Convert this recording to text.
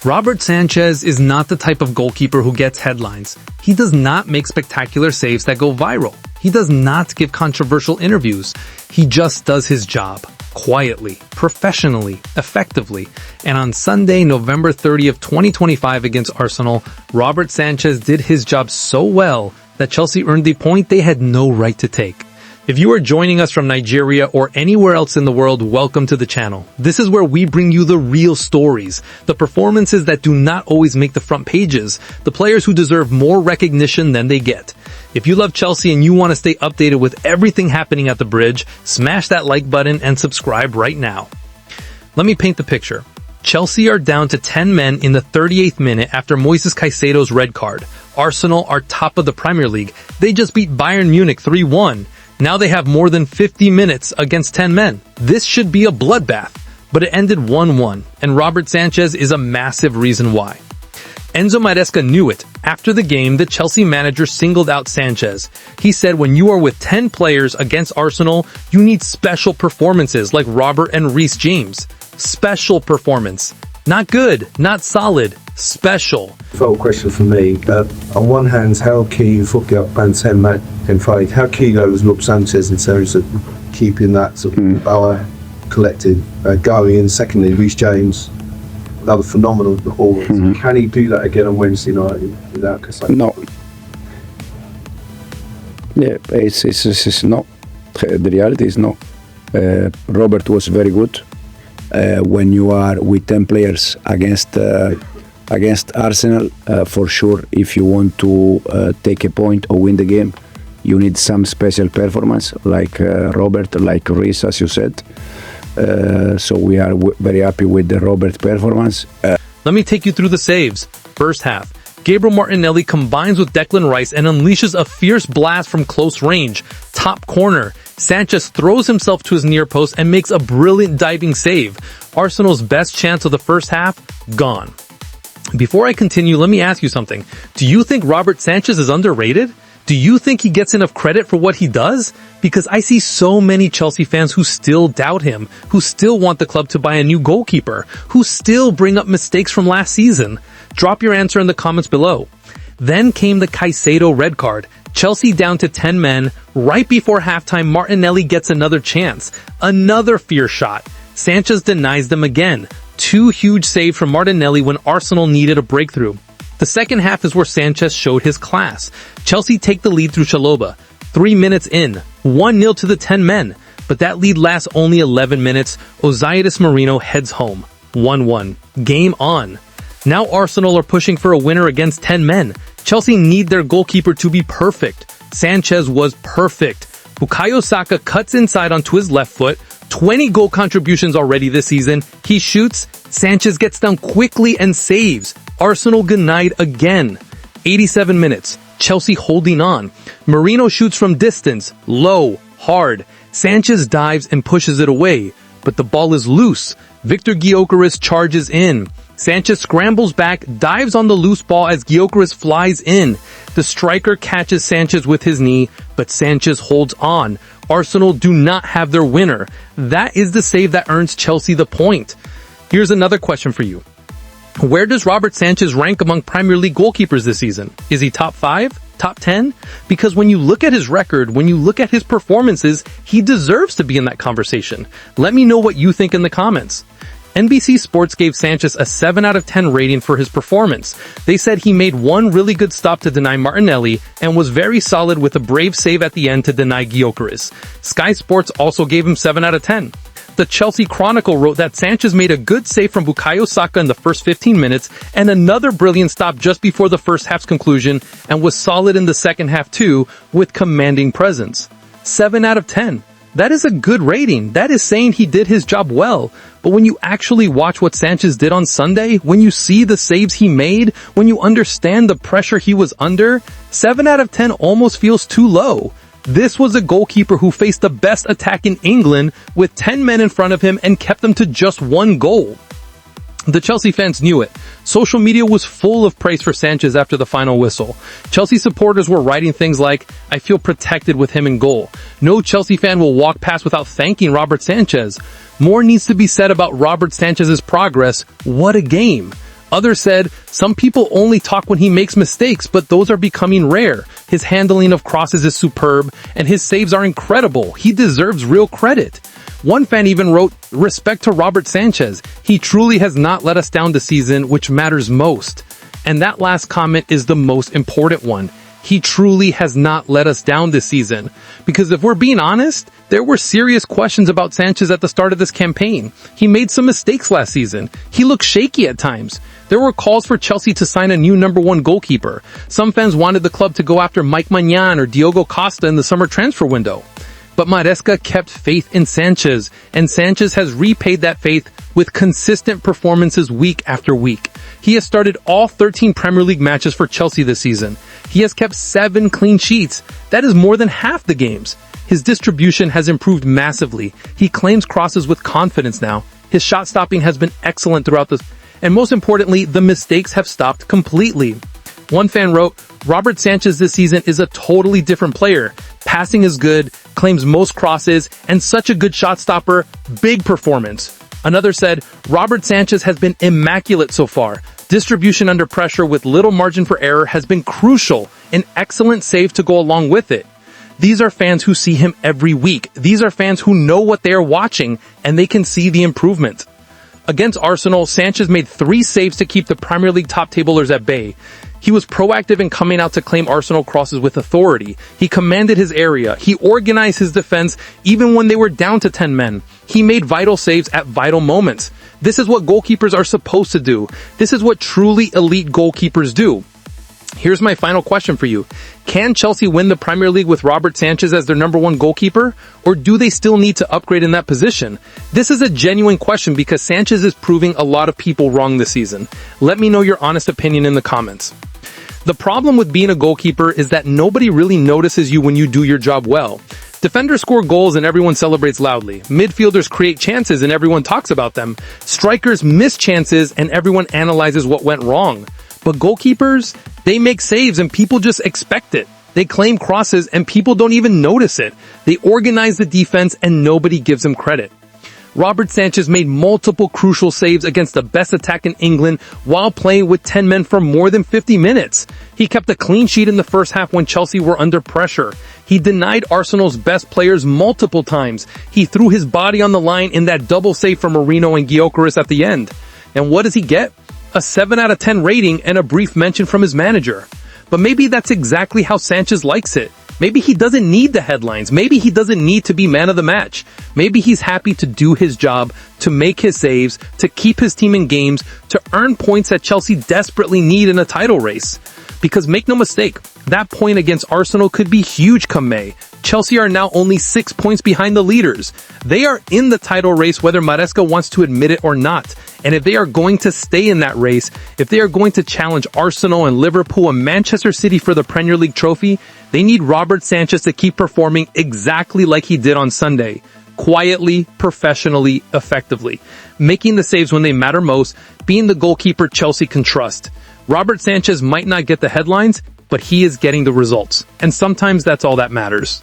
Robert Sanchez is not the type of goalkeeper who gets headlines. He does not make spectacular saves that go viral. He does not give controversial interviews. He just does his job. Quietly, professionally, effectively. And on Sunday, November 30th, 2025 against Arsenal, Robert Sanchez did his job so well that Chelsea earned the point they had no right to take. If you are joining us from Nigeria or anywhere else in the world, welcome to the channel. This is where we bring you the real stories, the performances that do not always make the front pages, the players who deserve more recognition than they get. If you love Chelsea and you want to stay updated with everything happening at the Bridge, smash that like button and subscribe right now. Let me paint the picture. Chelsea are down to 10 men in the 38th minute after Moises Caicedo's red card. Arsenal are top of the Premier League. They just beat Bayern Munich 3-1. Now they have more than 50 minutes against 10 men. This should be a bloodbath, but it ended 1-1, and Robert Sanchez is a massive reason why. Enzo Maresca knew it. After the game, the Chelsea manager singled out Sanchez. He said when you are with 10 players against Arsenal, you need special performances like Robert and Reece James. Special performance. Not good, not solid, special. Follow question for me. On one hand, how key football band 10 man can fight? How key was Rob Sanchez in terms of keeping that sort of power collected going? And secondly, Reece James, another phenomenal performance. Can he do that again on Wednesday night without Caicedo? No. Yeah, it's not. The reality is no. Robert was very good. When you are with 10 players against Arsenal, for sure, if you want to take a point or win the game, you need some special performance like Robert, like Reece, as you said. So we are very happy with the Robert performance. Let me take you through the saves. First half. Gabriel Martinelli combines with Declan Rice and unleashes a fierce blast from close range. Top corner. Sanchez throws himself to his near post and makes a brilliant diving save. Arsenal's best chance of the first half, gone. Before I continue, let me ask you something. Do you think Robert Sanchez is underrated? Do you think he gets enough credit for what he does? Because I see so many Chelsea fans who still doubt him, who still want the club to buy a new goalkeeper, who still bring up mistakes from last season. Drop your answer in the comments below. Then came the Caicedo red card. Chelsea down to 10 men. Right before halftime, Martinelli gets another chance. Another fierce shot. Sanchez denies them again. Two huge saves from Martinelli when Arsenal needed a breakthrough. The second half is where Sanchez showed his class. Chelsea take the lead through Chalobah. 3 minutes in, 1-0 to the 10 men. But that lead lasts only 11 minutes. Ozaitis Marino heads home. 1-1. Game on. Now Arsenal are pushing for a winner against 10 men. Chelsea need their goalkeeper to be perfect. Sanchez was perfect. Bukayo Saka cuts inside onto his left foot. 20 goal contributions already this season. He shoots. Sanchez gets down quickly and saves. Arsenal denied again. 87 minutes. Chelsea holding on. Marino shoots from distance. Low. Hard. Sanchez dives and pushes it away. But the ball is loose. Victor Gyökeres charges in. Sanchez scrambles back, dives on the loose ball as Gyökeres flies in. The striker catches Sanchez with his knee, but Sanchez holds on. Arsenal do not have their winner. That is the save that earns Chelsea the point. Here's another question for you. Where does Robert Sanchez rank among Premier League goalkeepers this season? Is he top 5? Top 10? Because when you look at his record, when you look at his performances, he deserves to be in that conversation. Let me know what you think in the comments. NBC Sports gave Sanchez a 7 out of 10 rating for his performance. They said he made one really good stop to deny Martinelli and was very solid with a brave save at the end to deny Gyökeres. Sky Sports also gave him 7 out of 10. The Chelsea Chronicle wrote that Sanchez made a good save from Bukayo Saka in the first 15 minutes and another brilliant stop just before the first half's conclusion and was solid in the second half too with commanding presence. 7 out of 10. That is a good rating. That is saying he did his job well. But when you actually watch what Sanchez did on Sunday, when you see the saves he made, when you understand the pressure he was under, 7 out of 10 almost feels too low. This was a goalkeeper who faced the best attack in England with 10 men in front of him and kept them to just 1 goal. The Chelsea fans knew it. Social media was full of praise for Sanchez after the final whistle. Chelsea supporters were writing things like, "I feel protected with him in goal. No Chelsea fan will walk past without thanking Robert Sanchez. More needs to be said about Robert Sanchez's progress. What a game. Others said, some people only talk when he makes mistakes, but those are becoming rare. His handling of crosses is superb, and his saves are incredible. He deserves real credit. One fan even wrote, respect to Robert Sanchez. He truly has not let us down this season, which matters most. And that last comment is the most important one. He truly has not let us down this season. Because if we're being honest, there were serious questions about Sanchez at the start of this campaign. He made some mistakes last season. He looked shaky at times. There were calls for Chelsea to sign a new number one goalkeeper. Some fans wanted the club to go after Mike Maignan or Diogo Costa in the summer transfer window. But Maresca kept faith in Sanchez, and Sanchez has repaid that faith with consistent performances week after week. He has started all 13 Premier League matches for Chelsea this season. He has kept 7 clean sheets. That is more than half the games. His distribution has improved massively. He claims crosses with confidence now. His shot stopping has been excellent throughout this, and most importantly, the mistakes have stopped completely. One fan wrote, Robert Sanchez this season is a totally different player. Passing is good, claims most crosses, and such a good shot stopper. Big performance. Another said, Robert Sanchez has been immaculate so far. Distribution under pressure with little margin for error has been crucial. An excellent save to go along with it. These are fans who see him every week. These are fans who know what they are watching, and they can see the improvement. Against Arsenal, Sanchez made 3 saves to keep the Premier League top tablers at bay. He was proactive in coming out to claim Arsenal crosses with authority. He commanded his area. He organized his defense even when they were down to 10 men. He made vital saves at vital moments. This is what goalkeepers are supposed to do. This is what truly elite goalkeepers do. Here's my final question for you. Can Chelsea win the Premier League with Robert Sanchez as their number one goalkeeper? Or do they still need to upgrade in that position? This is a genuine question because Sanchez is proving a lot of people wrong this season. Let me know your honest opinion in the comments. The problem with being a goalkeeper is that nobody really notices you when you do your job well. Defenders score goals and everyone celebrates loudly. Midfielders create chances and everyone talks about them. Strikers miss chances and everyone analyzes what went wrong. But goalkeepers, they make saves and people just expect it. They claim crosses and people don't even notice it. They organize the defense and nobody gives them credit. Robert Sanchez made multiple crucial saves against the best attack in England while playing with 10 men for more than 50 minutes. He kept a clean sheet in the first half when Chelsea were under pressure. He denied Arsenal's best players multiple times. He threw his body on the line in that double save for Marino and Gyökeres at the end. And what does he get? A 7 out of 10 rating and a brief mention from his manager. But maybe that's exactly how Sanchez likes it. Maybe he doesn't need the headlines. Maybe he doesn't need to be man of the match. Maybe he's happy to do his job, to make his saves, to keep his team in games, to earn points that Chelsea desperately need in a title race. Because make no mistake, that point against Arsenal could be huge come May. Chelsea are now only 6 points behind the leaders. They are in the title race whether Maresca wants to admit it or not. And if they are going to stay in that race, if they are going to challenge Arsenal and Liverpool and Manchester City for the Premier League trophy, they need Robert Sanchez to keep performing exactly like he did on Sunday. Quietly, professionally, effectively. Making the saves when they matter most, being the goalkeeper Chelsea can trust. Robert Sanchez might not get the headlines, but he is getting the results. And sometimes that's all that matters.